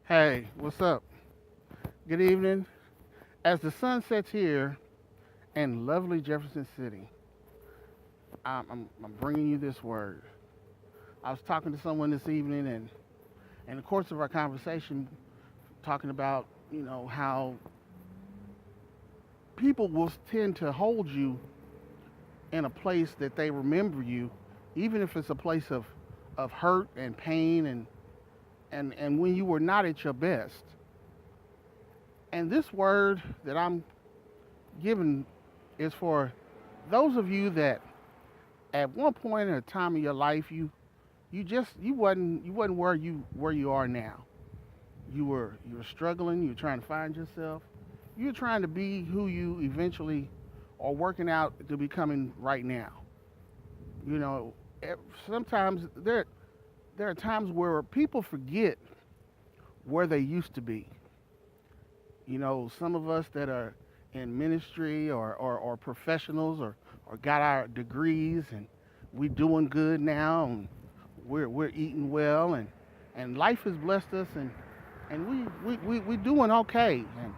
Hey, what's up? Good evening. As the sun sets here in lovely Jefferson City, I'm bringing you this word. I was talking to someone this evening, and in the course of our conversation, talking about how people will tend to hold you in a place that they remember you, even if it's a place of hurt and pain and when you were not at your best. And this word that I'm giving is for those of you that at one point in a time of your life you wasn't where you are now. You were struggling, you were trying to find yourself. You were trying to be who you eventually are working out to becoming right now. You know, eh, sometimes there are times where people forget where they used to be. Some of us that are in ministry or professionals or got our degrees and we doing good now and we're eating well and life has blessed us and we doing okay. And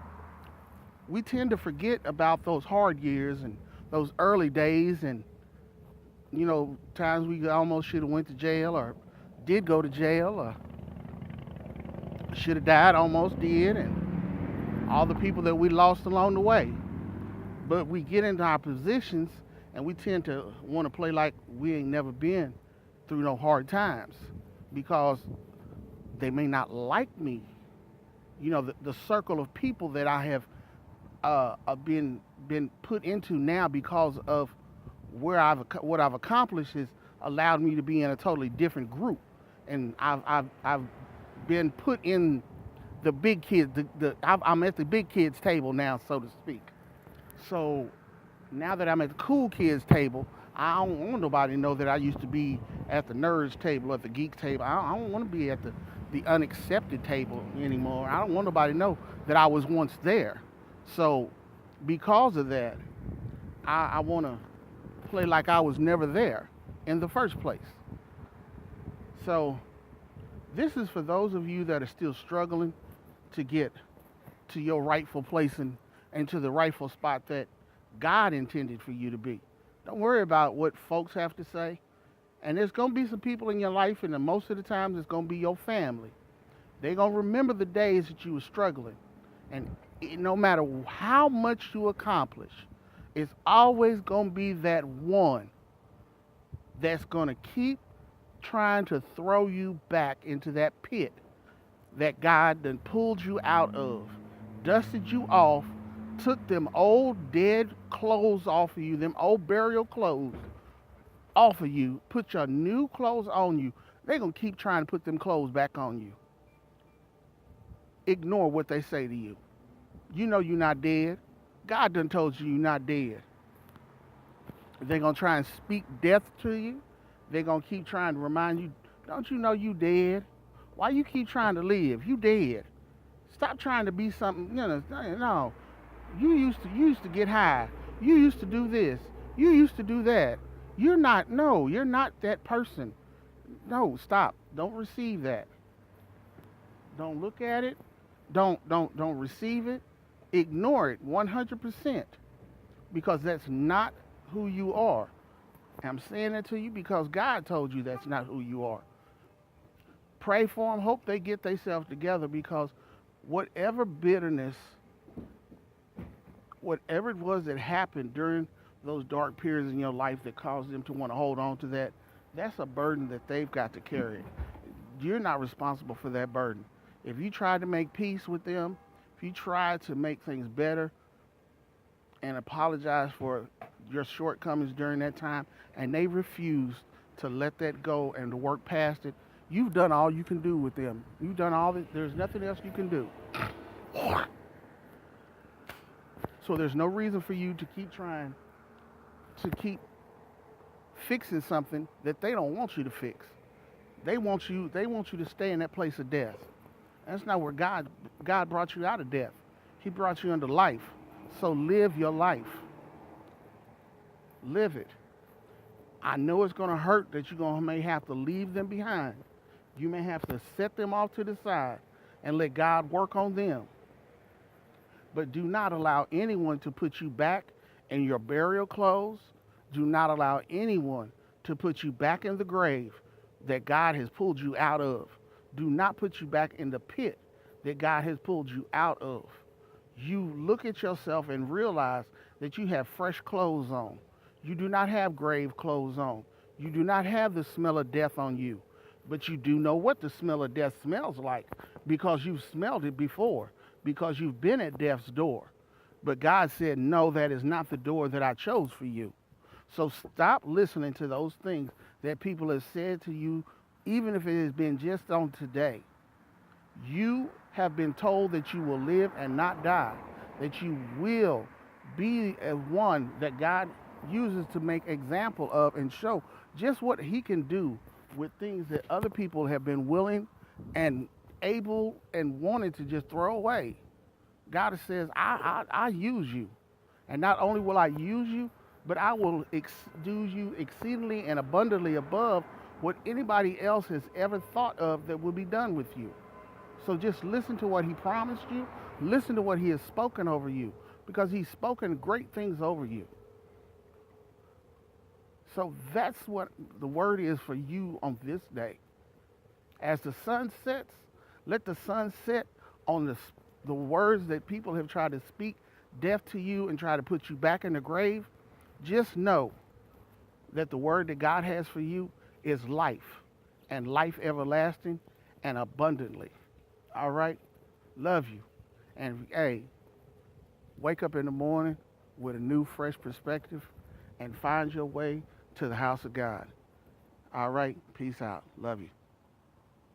we tend to forget about those hard years and those early days and times we almost should have went to jail or did go to jail or should have died, almost did, and all the people that we lost along the way. But we get into our positions and we tend to want to play like we ain't never been through no hard times because they may not like me. The circle of people that I have been put into now because of what I've accomplished has allowed me to be in a totally different group, and I've been put in the big kids. I'm at the big kids table now, so to speak. So now that I'm at the cool kids table, I don't want nobody to know that I used to be at the nerds table, at the geek table. I don't want to be at the unaccepted table anymore. I don't want nobody to know that I was once there. So because of that, I want to play like I was never there in the first place. So this is for those of you that are still struggling to get to your rightful place and to the rightful spot that God intended for you to be. Don't worry about what folks have to say. And there's going to be some people in your life, and most of the times it's going to be your family. They're going to remember the days that you were struggling. And no matter how much you accomplish, it's always going to be that one that's going to keep trying to throw you back into that pit that God done pulled you out of, dusted you off, took them old dead clothes off of you, them old burial clothes off of you, put your new clothes on you. They're going to keep trying to put them clothes back on you. Ignore what they say to you. You know you're not dead. God done told you you're not dead. They're going to try and speak death to you. They're going to keep trying to remind you, don't you know you dead? Why you keep trying to live? You dead. Stop trying to be something, no. You used to get high. You used to do this. You used to do that. You're not that person. No, stop. Don't receive that. Don't look at it. Don't receive it. Ignore it 100% because that's not who you are. I'm saying that to you because God told you that's not who you are. Pray for them. Hope they get themselves together because whatever bitterness, whatever it was that happened during those dark periods in your life that caused them to want to hold on to that, that's a burden that they've got to carry. You're not responsible for that burden. If you try to make peace with them, if you try to make things better and apologize for your shortcomings during that time, and they refuse to let that go and to work past it, you've done all you can do with them. You've done all that. There's nothing else you can do. So there's no reason for you to keep trying to keep fixing something that they don't want you to fix. They want you to stay in that place of death. That's not where God brought you out of death. He brought you into life. So live your life. Live it. I know it's going to hurt that may have to leave them behind. You may have to set them off to the side. and let God work on them. But do not allow anyone to put you back in your burial clothes. Do not allow anyone to put you back in the grave that God has pulled you out of. Do not put you back in the pit that God has pulled you out of. You look at yourself and realize that you have fresh clothes on. You do not have grave clothes on. You do not have the smell of death on you. But you do know what the smell of death smells like because you've smelled it before, because you've been at death's door. But God said, no, that is not the door that I chose for you. So stop listening to those things that people have said to you, even if it has been just on today. You have been told that you will live and not die, that you will be a one that God uses to make example of and show just what he can do with things that other people have been willing and able and wanted to just throw away. God says, I use you. And not only will I use you, but I will do you exceedingly and abundantly above what anybody else has ever thought of that will be done with you. So just listen to what he promised you. Listen to what he has spoken over you, because he's spoken great things over you. So that's what the word is for you on this day. As the sun sets, let the sun set on the words that people have tried to speak death to you and try to put you back in the grave. Just know that the word that God has for you is life, and life everlasting and abundantly. All right? Love you. And hey, wake up in the morning with a new, fresh perspective and find your way to the house of God. All right? Peace out. Love you.